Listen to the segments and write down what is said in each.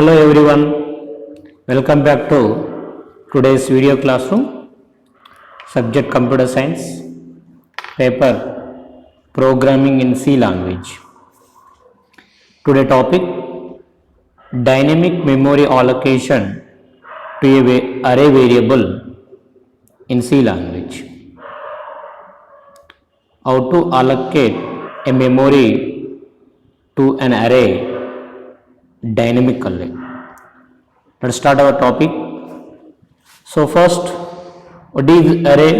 Hello everyone, welcome back to today's video classroom. Subject Computer Science, paper Programming in C language. Today topic Dynamic memory allocation to a array variable in C language. How to allocate a memory to an array dynamically. Let's start our topic. So first, what is array?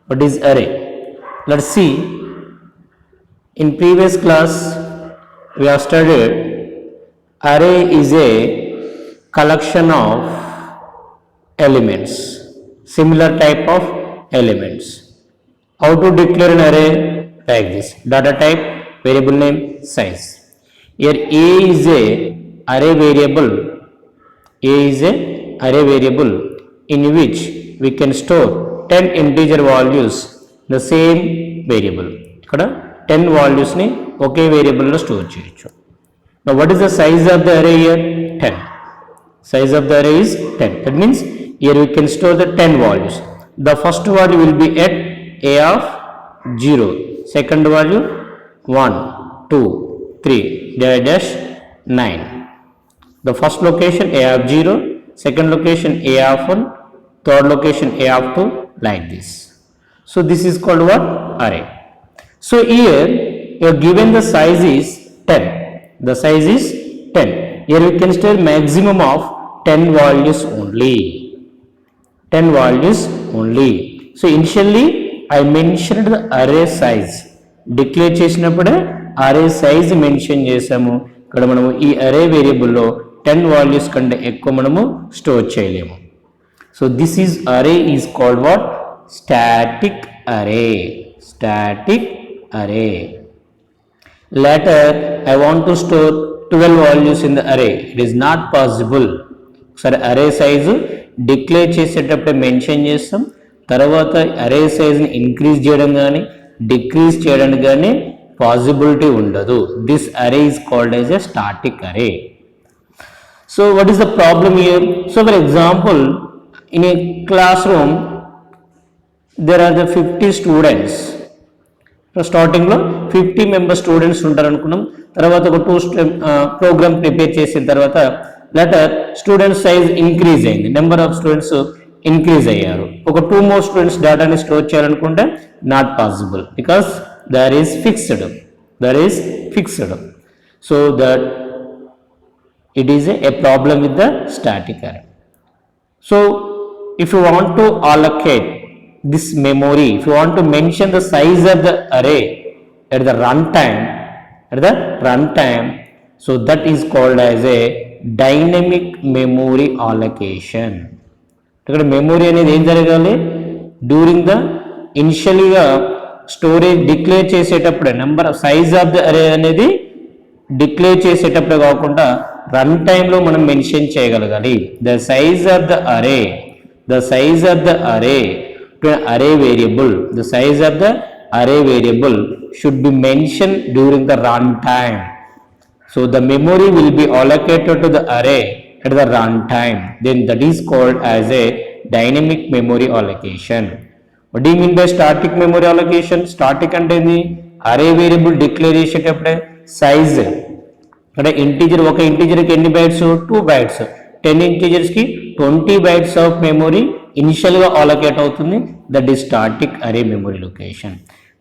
What is array? Let's see. In previous class, we have studied array is a collection of elements, similar type of elements. How to declare an array? Like this: data type, variable name, size. Here A is a array variable. A is a array variable in which we can store 10 integer values the same variable. ఇక్కడ 10 values ని ఒకే variable లో store చేయొచ్చు. Now what is the size of the array here? 10. Size of the array is 10. That means here we can store the 10 values. The first value will be at A of 0. Second value 1, 2, 3, dash 9. The first location A of 0, second location A of 1, third location A of 2, like this. So this is called what? Array. So here you are given the size is 10. The size is 10. Here we can store maximum of 10 values only. 10 values only. So initially I mentioned the array size. Declare చేసినప్పుడే array size mention చేసాము. ఇక్కడ మనము ఈ array వేరియబుల్లో 10 values కంటే ఎక్కువ మనము store చేయలేము. So this is array is called what? Static array. Static array. Later I want to store 12 values in the array. It is not possible. సరే, array size డిక్లేర్ చేసేటప్పుడే మెన్షన్ చేస్తాం. తర్వాత array sizeని increase చేయడం కానీ decrease చేయడానికి కానీ possibility ఉండదు. This array is called as a static array. So what is the problem here? So for example, in a classroom there are the 50 students. So starting లో 50 member students ఉంటారు అనుకున్నాం. తర్వాత ఒక 2 ప్రోగ్రామ్ ప్రిపేర్ చేసిన తర్వాత letter students size increase అయింది, number of students increase అయ్యారు. ఒక 2 more స్టూడెంట్స్ డేటాని స్టోర్ చేయాలనుకుంటే not possible because there is fixed. So that it is a problem with the static array. So if you want to allocate this memory, if you want to mention the size of the array at the runtime, so that is called as a dynamic memory allocation. ఇక్కడ memory అనేది ఏం జరగాలి? During the ఇనిషియల్గా storage declare చేసేటప్పుడే number size of the అరే అనేది declare చేసేటప్పుడే కాకుండా రన్ టైంలో మనం మెన్షన్ చేయగలగాలి. The size of the array to array variable, the size of the array variable should be mention during the run time. So the memory will be allocated to the array at the runtime, then that is called as a dynamic memory allocation. What do you mean by static memory allocation? Static అంటే ఏంది? Array variable declare చేసేటప్పుడే size అంటే integer, ఒక ఇంటీజర్కి ఎన్ని bytes? 2 bytes. 10 ఇంటీజర్స్కి 20 bytes of memory ఇనిషియల్గా allocate అవుతుంది. That is static array memory location.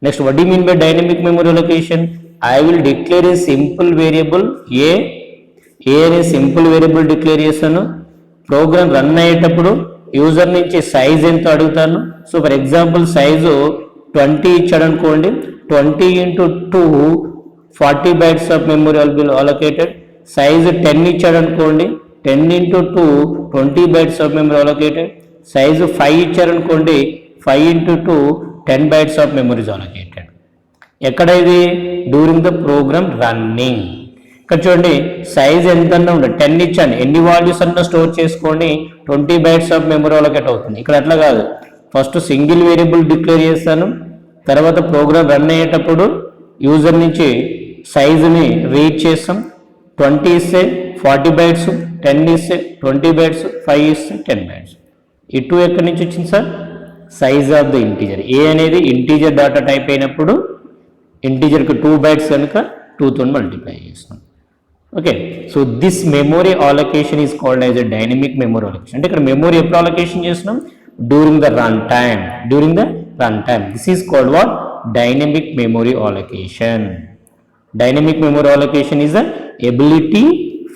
Next, what do you mean by dynamic memory allocation? I will declare a simple variable A అనే simple variable declare చేస్తాను. Program run అయ్యేటప్పుడు user నుంచి size ఎంత అడుగుతాను. So for example size 20 ఇచ్చాడు అనుకోండి. 20 into 2 40 bytes of memory will be allocated. Size 10 ఇచ్చాడు అనుకోండి. 10 into 2 20 bytes of memory allocated. Size 5 ఇచ్చారనుకోండి. 5 into 2 10 bytes of memories allocated. ఎక్కడ ఇది? During the program running. ఇక్కడ చూడండి, సైజ్ ఎంత ఉండే 10 ఇచ్చాను, ఎన్ని వాల్యూస్ అన్నా స్టోర్ చేసుకోండి, 20 bytes ఆఫ్ మెమరీ అలోకేట్ అవుతుంది. ఇక్కడ అట్లా కాదు. ఫస్ట్ సింగిల్ వేరియబుల్ డిక్లేర్ చేస్తాను, తర్వాత ప్రోగ్రామ్ రన్ అయ్యేటప్పుడు యూజర్ నుంచి సైజుని రీడ్ చేస్తాం, 20 ఇస్తే 40 బైట్స్, 10 ఇస్తే 20 బైట్స్, 5 ఇస్తే 10 బైట్స్. ఈ 2 ఎక్కడి నుంచి వచ్చింది sir? Size of the integer. A అనేది ఇంటీజర్ డేటా టైప్ అయినప్పుడు ఇంటీజర్కి 2 బైట్స్ కనుక 2తో మల్టిప్లై చేస్తాం. Okay, so this memory allocation is called as a dynamic memory allocation. అంటే ఇక్కడ మెమొరీ ఎప్పుడు అలొకేషన్ చేస్తున్నాం? During the run time. During the run time. This is called what? Dynamic memory allocation. Dynamic memory allocation is the ability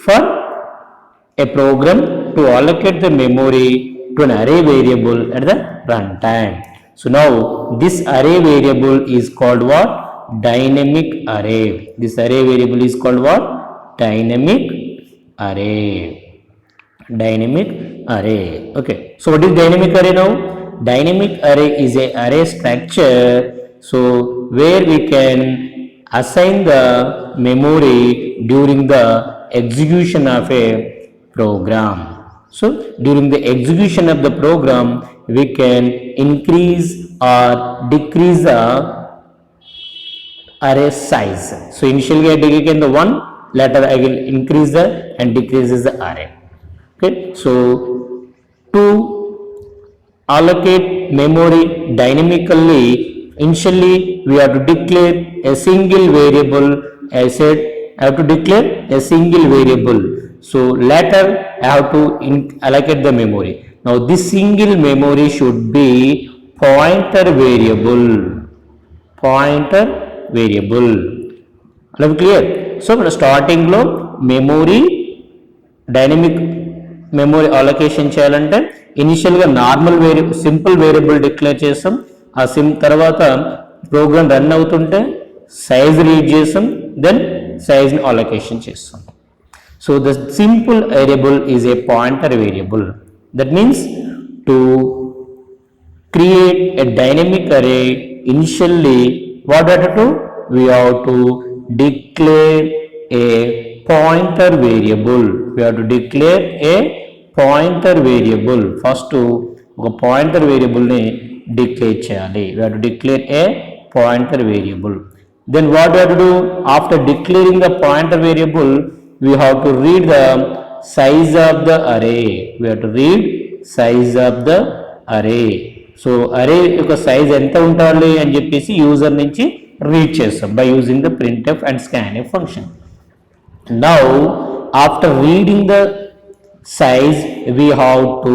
for a program to allocate the memory to an array variable at the runtime. So now this array variable is called what? Dynamic array. This array variable is called what? Dynamic array. Dynamic array. Okay. So what is dynamic array now? Dynamic array is a array structure. So where we can assign the memory during the execution of a program. So during the execution of the program, we can increase or decrease the array size. So initially I taken the 1, later I will increase the and decreases the array. Okay, so to allocate memory dynamically, initially we have to declare a single variable. I said I have to declare a single variable. So later I have to allocate the memory. Now this single memory should be pointer variable. Pointer variable. Are you clear? So starting lo memory dynamic memory allocation చేయాలంటే ఇనిషియల్గా normal simple variable declare చేస్తాం. ఆ తర్వాత program run అవుతుంటే size read చేస్తాం, then సైజ్ని allocation చేస్తాం. So the simple variable is a pointer variable. That means to create a dynamic array initially what are to we have to declare a pointer variable. We have to declare a pointer variable. First ఒక pointer వేరియబుల్ని declare చేయాలి. We have to declare a pointer variable. Then what we have to do? After declaring the pointer variable, we have to read the size of the array. We have to read size of the array. So array యొక్క size ఎంత ఉండాలి అని చెప్పేసి user నుంచి read చేస్తాం by using the printf and scanf function. Now after reading the size, we have to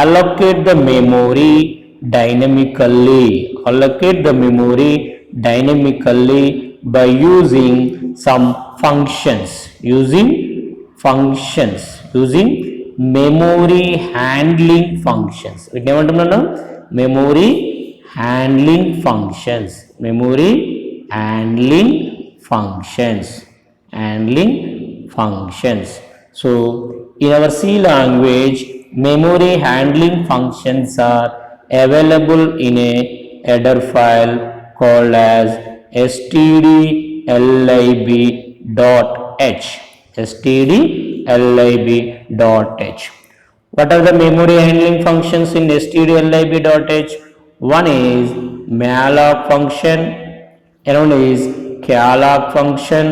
allocate the memory dynamically. Allocate the memory dynamically by using some functions. Using functions. Using memory handling functions. Memory handling functions. Memory handling functions. Handling functions. So in our C language, memory handling functions are available in a header file called as stdlib.h. stdlib.h. What are the memory handling functions in stdlib.h? One is malloc function, another is calloc function,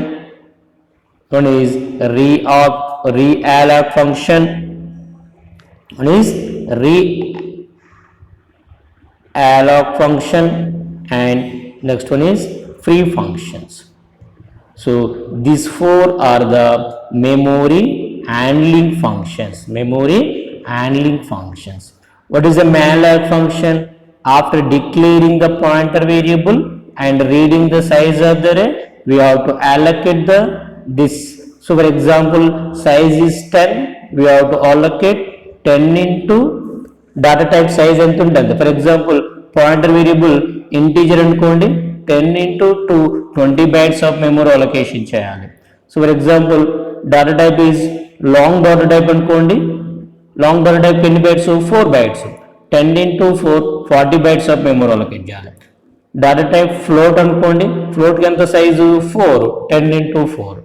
one is realloc function, one is realloc function, and next one is free functions. So these four are the memory handling functions. Memory handling functions. What is a malloc function? After declaring the pointer variable and reading the size of the array, we have to allocate this. So for example, size is 10, we have to allocate 10 into data type size ఎంత ఉంటుంది. For example, pointer variable integer అనుకోండి, 10 into 2 20 bytes of memory allocation చేయాలి. So for example, data type is long data type అనుకోండి, long data type ఎన్ని bytes? 4 bytes. 10 into 4 40 bytes of memory allocate చేయాలి. Data type float అనుకోండి, float కి ఎంత size? 4. 10 into 4.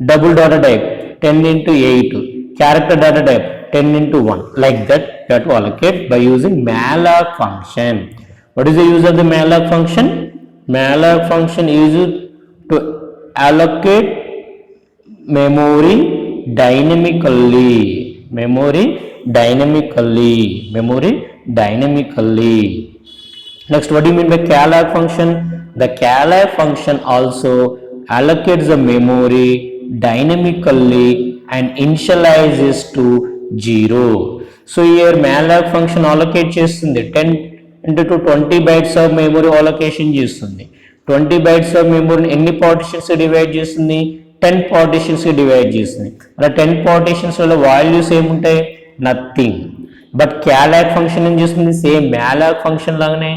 Double data type 10 into 8. Character data type 10 into 1. Like that you have to allocate by using malloc function. What is the use of the malloc function? Malloc function is used to allocate memory dynamically. Memory dynamically. Next, what do you mean by calloc function? The calloc function also allocates the memory dynamically and initializes to 0. So here malloc function allocate చేస్తుంది 10 into 20 bytes of memory allocation చేస్తుంది. 20 bytes of memory ఎన్ని partitions divide చేస్తుంది? 10 partitions divide చేస్తుంది. అలా 10 partitions వల్ల values ఏముంటాయి? Nothing. But calloc function ఏం చేస్తుంది? సేమ్ malloc ఫంక్షన్ లాగానే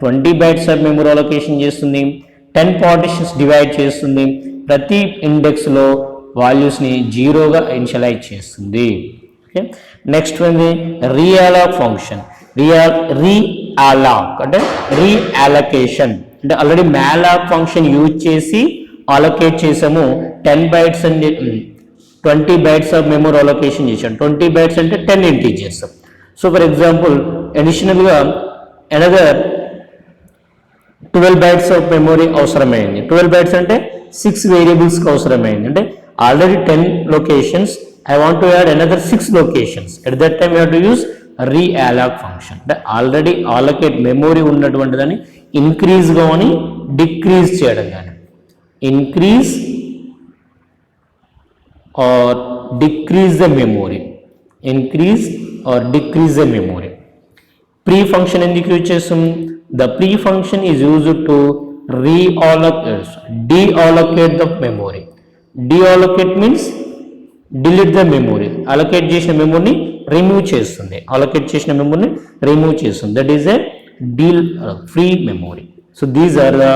20 bytes of memory allocation చేస్తుంది, 10 partitions డివైడ్ చేస్తుంది, ప్రతి ఇండెక్స్లో వాల్యూస్ని జీరోగా ఇనిషియలైజ్ చేస్తుంది. ఓకే, నెక్స్ట్ ఉంది రీఅలాక్ ఫంక్షన్. రీఅలాక్ అంటే రీఅలొకేషన్ అంటే ఆల్రెడీ మ్యాలాక్ ఫంక్షన్ యూజ్ చేసి అలొకేట్ చేసాము. 10 bytes and 20 bytes of memory allocation చేసాం. 20 bytes అంటే 10 ఇంటీజర్స్. సో ఫర్ ఎగ్జాంపుల్ అడిషనల్గా అనదర్ 12 bytes ఆఫ్ మెమరీ అవసరమైంది. 12 bytes అంటే 6 వేరియబుల్స్కి అవసరమైంది. అంటే already 10 locations, I want to add another 6 locations. At that time you have to use realloc function. అంటే already allocate memory ఉన్నటువంటి దాన్ని ఇంక్రీజ్ కానీ డిక్రీజ్ చేయడం కానీ, increase or decrease the memory, increase or decrease the memory. Pre function ఎందుకు use చేస్తాం? The pre function is used to deallocate the memory. Deallocate means delete the memory. Allocate చేసిన మెమరీని remove చేస్తుంది. allocate చేసిన మెమరీని remove చేస్తుంది. That is a free memory. So these are the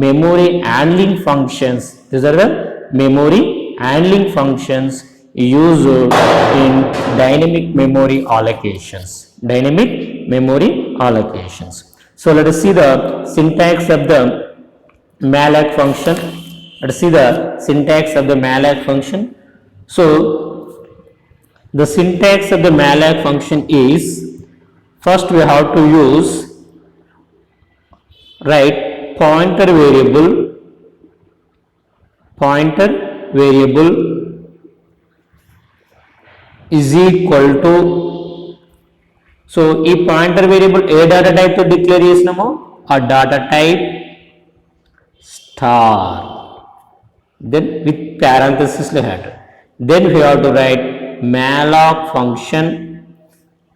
memory handling functions. These are the memory handling functions used in dynamic memory allocations. Dynamic memory allocations. So let us see the syntax of the malloc function. Let us see the syntax of the malloc function. So the syntax of the malloc function is, first we have to use pointer variable is equal to, so ఈ pointer variable ఏ data టైప్తో declare చేసినామో ఆ data type star, then with ప్యారంథసిస్లో had, then we have to write malloc function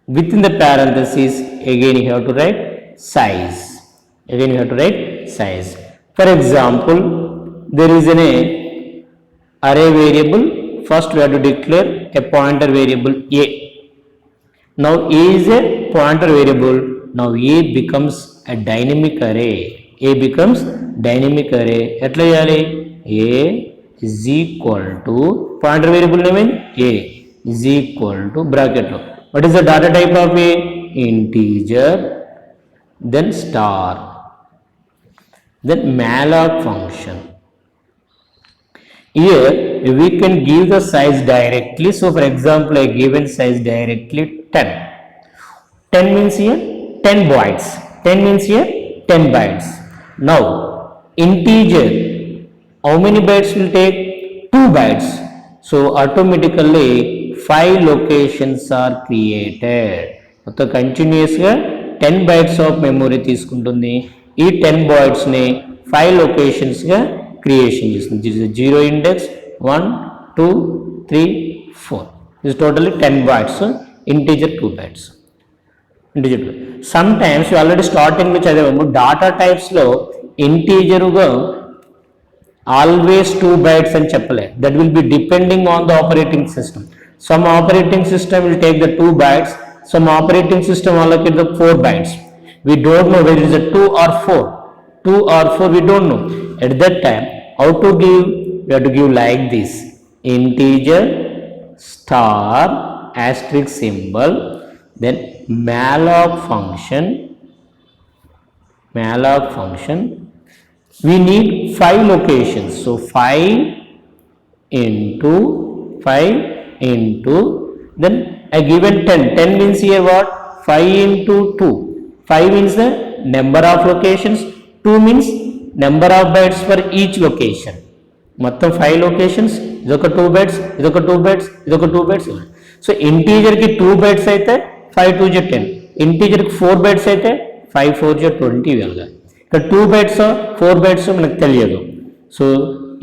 within the parenthesis. Again you have to write size. For example, there is an array variable. First we have to declare a pointer variable a. Now a is a pointer variable. Now a becomes a dynamic array. ఎట్లా చేయాలి? a is equal to pointer variable name a is equal to bracket. What is the data type of a? Integer, then star, then malloc function. Here we can give the size directly. So for example, I given size directly 10. 10 means here 10 bytes. 10 means here 10 bytes. Now integer, how many bytes will take? 2 bytes. So automatically 5 locations are created. So continuously 10 bytes of memory తీసుకుంటుంది. ఈ 10 bytes ని 5 locations గా creation చేస్తుంది. This is 0 index, 1, 2, 3, 4. This is totally 10 bytes. Integer 2 bytes. Sometimes you already starting లో చదివాము, data టైప్స్లో ఇంటీజర్గా always 2 bytes అని చెప్పలే. That will be depending on the operating system. Some operating system will take the 2 bytes, some operating system allocate the 4 bytes. We don't know whether it is a 2 or 4. 2 or 4 we don't know. At that time, how to give? We have to give like this: integer star asterisk symbol, then malloc function. We need 5 locations. So 5 into then I given 10. 10 means here what? 5 into 2. 5 means the number of locations. 2 means number of bytes for each location. మొత్తం 5 locations, ఇదొక 2 bytes, ఇదొక 2 bytes, ఇదొక 2 bytes. So ఇంటీజర్కి 2 bytes అయితే 5 2 జా 10, ఇంటీజర్కి 4 bytes అయితే 5 4 జా 20 ఇవ్వాలి. ఇక్కడ 2 బైట్స్ 4 బైట్స్ మనకు తెలియదు. So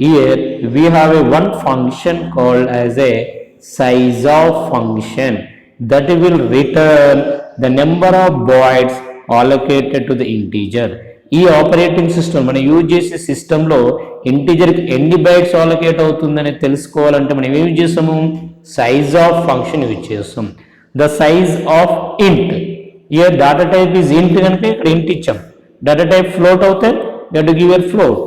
here we have a one function called as a size of function that will return the number of bytes allocated to the integer. ఈ ఆపరేటింగ్ సిస్టమ్ మనం యూజ్ చేసే సిస్టంలో ఇంటీజర్కి ఎన్ని బైట్స్ ఆలోకేట్ అవుతుందని తెలుసుకోవాలంటే మనం యూజ్ చేస్తాము, సైజ్ ఆఫ్ ఫంక్షన్ యూజ్ చేస్తాం. The size of int, here data type is int కనుక ఇక్కడ ఇంట్ ఇచ్చాం. డేటా టైప్ ఫ్లోట్ అవుతే you to give a float,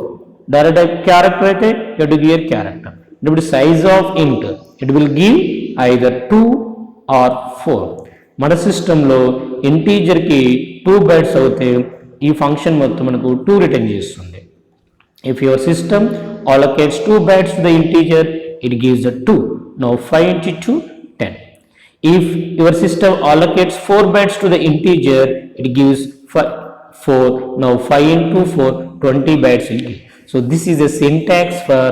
data type character అయితే you to give a character. ఇప్పుడు size of int it will give either 2 or 4. మన సిస్టంలో ఇంటీజర్కి 2 bytes అవుతే ఈ ఫంక్షన్ మొత్తం మనకు 2 రిటర్న్ చేస్తుంది. If your system allocates 2 bytes to the integer, it gives the 2. Now 5 into 2 10. If your system allocates 4 bytes to the integer, it gives 4. Now 5 into 4 20 bytes will give. So this is a syntax for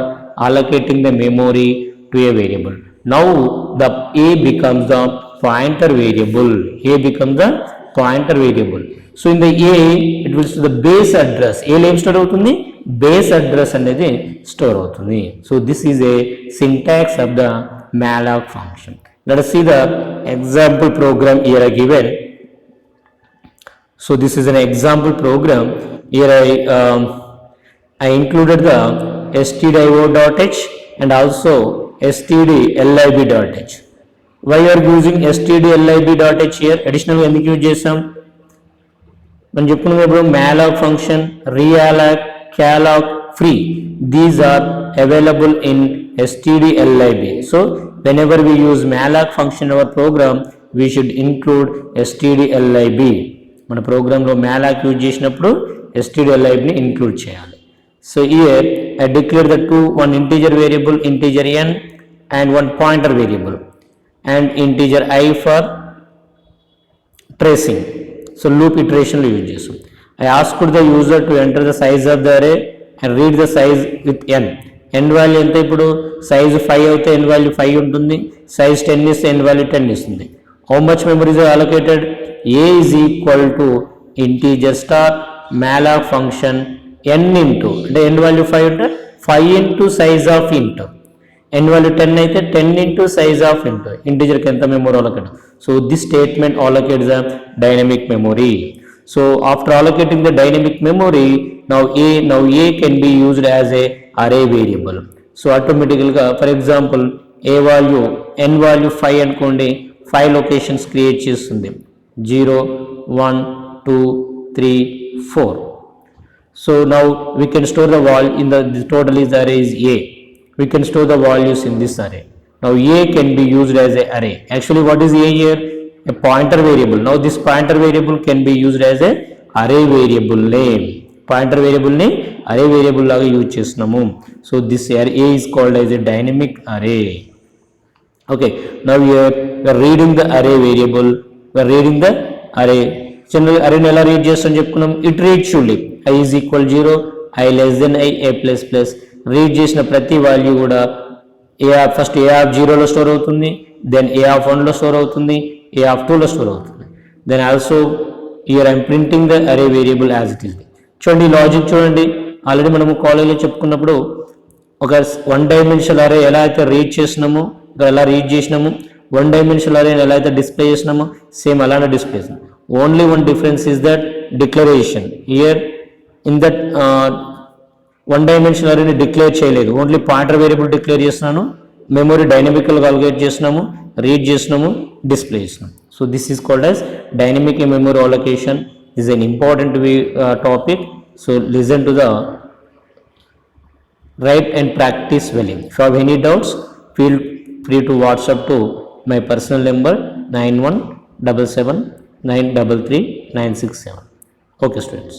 allocating the memory to a variable. Now the a becomes the pointer variable. A becomes the pointer variable. So in the a it will the base address. A లో ఏం store అవుతుంది, base address అనేది store అవుతుంది. So this is a syntax of the malloc function. Let us see the example program here given. So this is an example program. Here I included the stdio.h and also stdlib.h. Why you are using stdlib.h here? Additionally ఎందుకు use చేస్తాం మనం చెప్పుకున్నాం ఇప్పుడు malloc function, realloc, calloc, free, these are available in stdlib. So whenever we use malloc function in our program we should include stdlib. మన ప్రోగ్రాంలో malloc use చేసినప్పుడు stdlib ని include చేయాలి. So here I declare the one integer variable integer n and one pointer variable and integer I for tracing. So loop iteration లో use చేస్తాం. I asked the user to enter the size of the array and read the size with n. n value ఎంత, ఇప్పుడు size 5 అయితే n value 5 ఉంటుంది, size 10 ఇస్తే n value 10 ఇస్తుంది. How much memory is allocated, a is equal to integer star malloc function n into అంటే n value 5 అంటే 5 into size of int, n value 10 అయితే 10 into size of int, integer కి ఎంత memory allocate. So this statement allocates the dynamic memory. So after allocating the dynamic memory, now a can be used as a array variable. So automatically for example a value n value 5 అనుకోండి, 5 locations create చేస్తుంది, 0 1 2 3 4. So now we can store the value in the total is the array is a. We can store the values in this array. Now a can be used as a array. Actually what is a here? A pointer variable. Now this pointer variable can be used as a array variable name. Pointer variable name array variable laga use chesnamu. So this array is called as a dynamic array. Okay, now here we are reading the array variable, we are reading the array. Generally array ela read chestam cheppukunnam, it reads surely I is equal 0, I less than I, a plus plus. Read చేసిన ప్రతి value కూడా first a of 0లో store అవుతుంది, then a of 1లో store అవుతుంది, a of 2లో store అవుతుంది. Then also here I'm printing the array variable as it is. చూడండి లాజిక్ చూడండి, ఆల్రెడీ మనము కాలేజ్లో చెప్పుకున్నప్పుడు ఒక 1 డైమెన్షనల్ అరే ఎలా అయితే రీడ్ చేసినామో ఎలా రీడ్ చేసినాము, 1 డైమెన్షనల్ అరే ఎలా అయితే డిస్ప్లే చేసినామో సేమ్ అలానే డిస్ప్లే చేసినాం. Only one difference is that declaration. Here in that 1 dimensional అరేని డిక్లేర్ చేయలేదు, ఓన్లీ పాయింటర్ వేరియబుల్ డిక్లేర్ చేస్తున్నాను, మెమరీ డైనమికల్గా అలొకేట్ చేసినాము, రీడ్ చేసినాము, డిస్ప్లే చేసినాము. So this is called as dynamic memory allocation. is an important topic. So listen to the write and practice well. If you have any doubts, feel free to WhatsApp to my personal number 9177 933 967. Okay students.